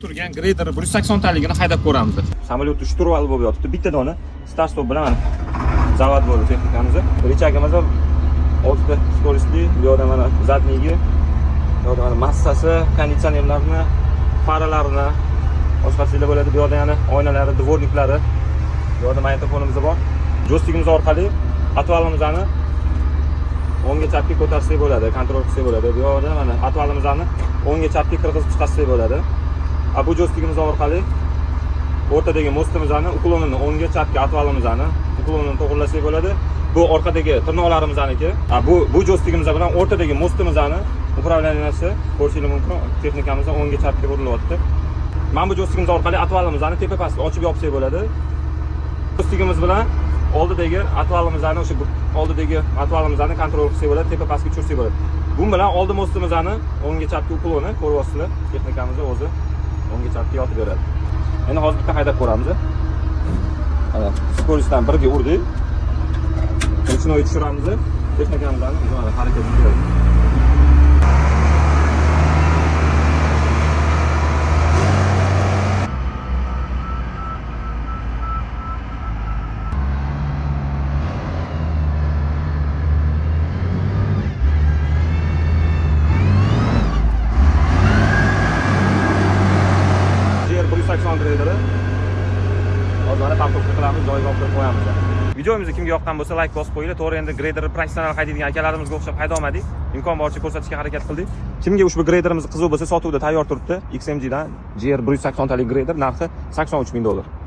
turgan greyder 180 taligini haydab ko'ramiz. Samolyotni shturval bo'lib yotibdi. Bitta dona start stop bilan zavod bo'ldi texnikamiz. Rechagimiz oltita skоростli, bu yerda mana zadniygi, bu yerda mana massasi, konditsionerlarni, faralarini, boshqasilar bo'ladi. Bu yerda yana oynalari, dvorniklari, bu yerda magnitofonimiz bor. Joystikimiz orqali atvalimizni o'ngga chapga ko'tarsak bo'ladi, kontrol qilsak bo'ladi. Bu yerda mana atvalimizni o'ngga chapga kirgizib chiqarsak bo'ladi. Bu joystikimiz orqali o'rtadagi mostimizni, uklonini o'ngga chapga atvalimizni, uklonini to'g'rilasak bo'ladi. Bu orqadagi tirnoqlarimizniki. Bu joystikimiz bilan o'rtadagi mostimizni upravlaniyasi ko'rishingiz mumkin. Texnikamiz o'ngga chapga burilyapti. Mana bu joystikimiz orqali atvalimizni tepa pastga ochib yopsak bo'ladi. Joystikimiz bilan oldidagi atvalimizni, o'sha oldidagi atvalimizni kontrol qilsak bo'ladi, tepa pastga tushirsak bo'ladi. Bu bilan oldi mostimizni o'ngga chapga ukloni ko'ryapsizlar. Texnikamiz o'zi o'ngga chapga yotib beradi. Endi hozir bitta haydab ko'ramiz. Mana skoristdan birga urdik. Rechnoy tushiramiz. Texnikamizni mana harakat qilamiz. Grader'i hozir mana parkovka qilamiz, joyiga olib kirib qo'yamiz. Videomiz kimga yoqqan bo'lsa like bosib qo'yinglar. To'g'ri, endi grader professional haydaydigan akalarimizga o'xshab hayda olmadik. Imkon boricha ko'rsatishga harakat qildik. Kimga ushbu graderimiz qiziq bo'lsa, sotuvda tayyor turibdi. XMG dan GR 180 talik grader narxi $83,000.